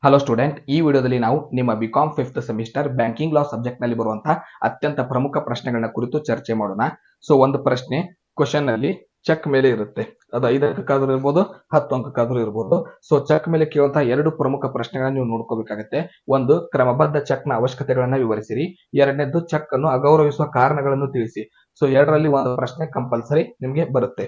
Hello student, ಈ ವಿಡಿಯೋದಲ್ಲಿ ನಾವು ನಿಮ್ಮ ಬಿಕಾಂ 5th ಸೆಮಿಸ್ಟರ್ ಬ್ಯಾಂಕಿಂಗ್ ಲಾ ಸಬ್ಜೆಕ್ಟ್ ನಲ್ಲಿ ಬರುವಂತಹ ಅತ್ಯಂತ ಪ್ರಮುಖ ಪ್ರಶ್ನೆಗಳನ್ನ ಕುರಿತು ಚರ್ಚೆ ಮಾಡೋಣ. ಸೊ ಒಂದು ಪ್ರಶ್ನೆ ಕ್ವಶನ್ ಅಲ್ಲಿ ಚೆಕ್ ಮೇಲೆ ಇರುತ್ತೆ. ಅದು 5 ಅಂಕಕ್ಕಾದ್ರೂ ಇರ್ಬೋದು, 10 ಅಂಕಕ್ಕಾದ್ರೂ ಇರ್ಬೋದು. ಸೊ ಚೆಕ್ ಮೇಲೆ ಕೇಳುವಂತಹ ಎರಡು ಪ್ರಮುಖ ಪ್ರಶ್ನೆಗಳನ್ನ ನೀವು ನೋಡ್ಕೋಬೇಕಾಗುತ್ತೆ. ಒಂದು, ಕ್ರಮಬದ್ಧ ಚೆಕ್ ನ ಅವಶ್ಯಕತೆಗಳನ್ನ ವಿವರಿಸಿರಿ. ಎರಡನೇದು, ಚೆಕ್ ಅನ್ನು ಅಗೌರವಿಸುವ ಕಾರಣಗಳನ್ನು ತಿಳಿಸಿ. ಸೊ ಎರಡರಲ್ಲಿ ಒಂದು ಪ್ರಶ್ನೆ ಕಂಪಲ್ಸರಿ ನಿಮ್ಗೆ ಬರುತ್ತೆ.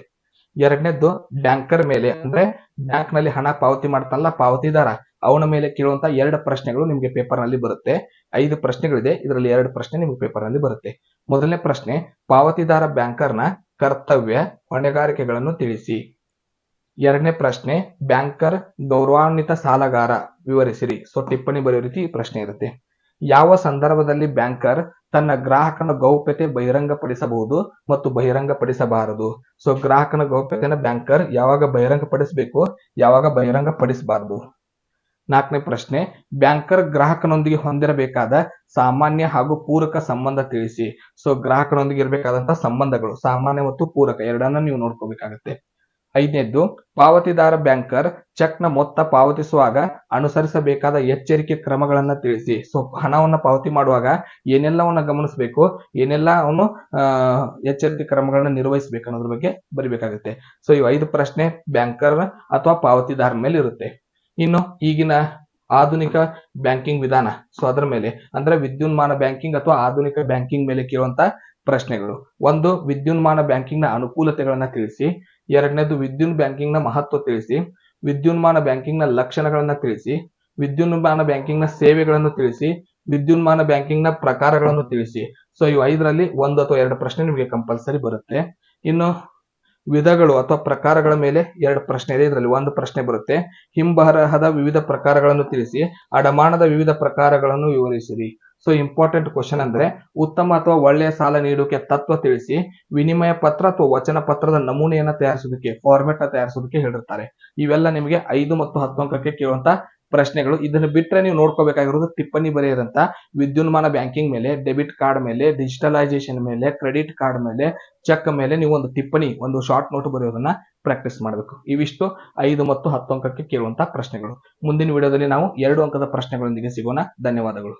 ಎರಡನೇದ್ದು, ಬ್ಯಾಂಕರ್ ಮೇಲೆ ಅಂದ್ರೆ ಬ್ಯಾಂಕ್ ನಲ್ಲಿ ಹಣ ಪಾವತಿ ಮಾಡ್ತಾನಲ್ಲ ಪಾವತಿದಾರ, ಅವನ ಮೇಲೆ ಕೇಳುವಂತ ಎರಡು ಪ್ರಶ್ನೆಗಳು ನಿಮಗೆ ಪೇಪರ್ ನಲ್ಲಿ ಬರುತ್ತೆ. 5 ಪ್ರಶ್ನೆಗಳಿದೆ, ಇದರಲ್ಲಿ 2 ಪ್ರಶ್ನೆ ನಿಮಗೆ ಪೇಪರ್ ನಲ್ಲಿ ಬರುತ್ತೆ. ಮೊದಲನೇ ಪ್ರಶ್ನೆ, ಪಾವತಿದಾರ ಬ್ಯಾಂಕರ್ನ ಕರ್ತವ್ಯ ಹೊಣೆಗಾರಿಕೆಗಳನ್ನು ತಿಳಿಸಿ. ಎರಡನೇ ಪ್ರಶ್ನೆ, ಬ್ಯಾಂಕರ್ ಗೌರವಾನ್ವಿತ ಸಾಲಗಾರ ವಿವರಿಸಿರಿ. ಸೊ ಟಿಪ್ಪಣಿ ಬರೆಯೋ ರೀತಿ ಈ ಪ್ರಶ್ನೆ ಇರುತ್ತೆ. ಯಾವ ಸಂದರ್ಭದಲ್ಲಿ ಬ್ಯಾಂಕರ್ ತನ್ನ ಗ್ರಾಹಕನ ಗೌಪ್ಯತೆ ಬಹಿರಂಗಪಡಿಸಬಹುದು ಮತ್ತು ಬಹಿರಂಗಪಡಿಸಬಾರದು? ಸೊ ಗ್ರಾಹಕನ ಗೌಪ್ಯತೆನ ಬ್ಯಾಂಕರ್ ಯಾವಾಗ ಬಹಿರಂಗಪಡಿಸಬೇಕು, ಯಾವಾಗ ಬಹಿರಂಗಪಡಿಸಬಾರದು? ನಾಲ್ಕನೇ ಪ್ರಶ್ನೆ, ಬ್ಯಾಂಕರ್ ಗ್ರಾಹಕನೊಂದಿಗೆ ಹೊಂದಿರಬೇಕಾದ ಸಾಮಾನ್ಯ ಹಾಗೂ ಪೂರಕ ಸಂಬಂಧ ತಿಳಿಸಿ. ಸೊ ಗ್ರಾಹಕನೊಂದಿಗೆ ಇರಬೇಕಾದಂತಹ ಸಂಬಂಧಗಳು ಸಾಮಾನ್ಯ ಮತ್ತು ಪೂರಕ ಎರಡನ್ನ ನೀವು ನೋಡ್ಕೋಬೇಕಾಗುತ್ತೆ. ಐದನೇದ್ದು, ಪಾವತಿದಾರ ಬ್ಯಾಂಕರ್ ಚೆಕ್ ನ ಮೊತ್ತ ಪಾವತಿಸುವಾಗ ಅನುಸರಿಸಬೇಕಾದ ಎಚ್ಚರಿಕೆ ಕ್ರಮಗಳನ್ನ ತಿಳಿಸಿ. ಸೊ ಹಣವನ್ನ ಪಾವತಿ ಮಾಡುವಾಗ ಏನೆಲ್ಲವನ್ನ ಗಮನಿಸಬೇಕು, ಏನೆಲ್ಲ ಅವನು ಎಚ್ಚರಿಕೆ ಕ್ರಮಗಳನ್ನ ನಿರ್ವಹಿಸಬೇಕು ಅನ್ನೋದ್ರ ಬಗ್ಗೆ ಬರಿಬೇಕಾಗುತ್ತೆ. ಸೊ ಇವು 5 ಪ್ರಶ್ನೆ ಬ್ಯಾಂಕರ್ ಅಥವಾ ಪಾವತಿದಾರ ಮೇಲೆ ಇರುತ್ತೆ. ಇನ್ನು ಈಗಿನ ಆಧುನಿಕ ಬ್ಯಾಂಕಿಂಗ್ ವಿಧಾನ, ಸೊ ಅದರ ಮೇಲೆ ಅಂದ್ರೆ ವಿದ್ಯುನ್ಮಾನ ಬ್ಯಾಂಕಿಂಗ್ ಅಥವಾ ಆಧುನಿಕ ಬ್ಯಾಂಕಿಂಗ್ ಮೇಲೆ ಕೇಳುವಂತ ಪ್ರಶ್ನೆಗಳು. ಒಂದು, ವಿದ್ಯುನ್ಮಾನ ಬ್ಯಾಂಕಿಂಗ್ ನ ಅನುಕೂಲತೆಗಳನ್ನ ತಿಳಿಸಿ. ಎರಡನೇದು, ವಿದ್ಯುನ್ ಬ್ಯಾಂಕಿಂಗ್ ನ ಮಹತ್ವ ತಿಳಿಸಿ. ವಿದ್ಯುನ್ಮಾನ ಬ್ಯಾಂಕಿಂಗ್ ನ ಲಕ್ಷಣಗಳನ್ನ ತಿಳಿಸಿ. ವಿದ್ಯುನ್ಮಾನ ಬ್ಯಾಂಕಿಂಗ್ ನ ಸೇವೆಗಳನ್ನು ತಿಳಿಸಿ. ವಿದ್ಯುನ್ಮಾನ ಬ್ಯಾಂಕಿಂಗ್ ನ ಪ್ರಕಾರಗಳನ್ನು ತಿಳಿಸಿ. ಸೊ ಇವು 5ರಲ್ಲಿ 1 ಅಥವಾ 2 ಪ್ರಶ್ನೆ ನಿಮಗೆ ಕಂಪಲ್ಸರಿ ಬರುತ್ತೆ. ಇನ್ನು ವಿಧಗಳು ಅಥವಾ ಪ್ರಕಾರಗಳ ಮೇಲೆ 2 ಪ್ರಶ್ನೆ ಇದೆ, ಇದರಲ್ಲಿ 1 ಪ್ರಶ್ನೆ ಬರುತ್ತೆ. ಹಿಂಬರಹದ ವಿವಿಧ ಪ್ರಕಾರಗಳನ್ನು ತಿಳಿಸಿ. ಅಡಮಾನದ ವಿವಿಧ ಪ್ರಕಾರಗಳನ್ನು ವಿವರಿಸಿರಿ. ಸೊ ಇಂಪಾರ್ಟೆಂಟ್ ಕ್ವಶನ್ ಅಂದ್ರೆ, ಉತ್ತಮ ಅಥವಾ ಒಳ್ಳೆಯ ಸಾಲ ನೀಡುವಿಕೆ ತತ್ವ ತಿಳಿಸಿ. ವಿನಿಮಯ ಪತ್ರ ಅಥವಾ ವಚನ ಪತ್ರದ ನಮೂನೆಯನ್ನ ತಯಾರಿಸೋದಕ್ಕೆ, ಫಾರ್ಮೆಟ್ ತಯಾರಿಸೋದಕ್ಕೆ ಹೇಳಿರ್ತಾರೆ. ಇವೆಲ್ಲ ನಿಮಗೆ 5 ಮತ್ತು 10 ಅಂಕಕ್ಕೆ ಕೇಳುವಂತ ಪ್ರಶ್ನೆಗಳು. ಇದನ್ನು ಬಿಟ್ಟರೆ ನೀವು ನೋಡ್ಕೋಬೇಕಾಗಿರೋದು ಟಿಪ್ಪಣಿ ಬರೆಯದಂತ ವಿದ್ಯುನ್ಮಾನ ಬ್ಯಾಂಕಿಂಗ್ ಮೇಲೆ, ಡೆಬಿಟ್ ಕಾರ್ಡ್ ಮೇಲೆ, ಡಿಜಿಟಲೈಸೇಷನ್ ಮೇಲೆ, ಕ್ರೆಡಿಟ್ ಕಾರ್ಡ್ ಮೇಲೆ, ಚೆಕ್ ಮೇಲೆ ನೀವು ಒಂದು ಟಿಪ್ಪಣಿ, ಒಂದು ಶಾರ್ಟ್ ನೋಟ್ ಬರೆಯೋದನ್ನ ಪ್ರಾಕ್ಟೀಸ್ ಮಾಡಬೇಕು. ಇವಿಷ್ಟು 5 ಮತ್ತು 10 ಅಂಕಕ್ಕೆ ಕೇಳುವಂತಹ ಪ್ರಶ್ನೆಗಳು. ಮುಂದಿನ ವಿಡಿಯೋದಲ್ಲಿ ನಾವು 2 ಅಂಕದ ಪ್ರಶ್ನೆಗಳೊಂದಿಗೆ ಸಿಗೋಣ. ಧನ್ಯವಾದಗಳು.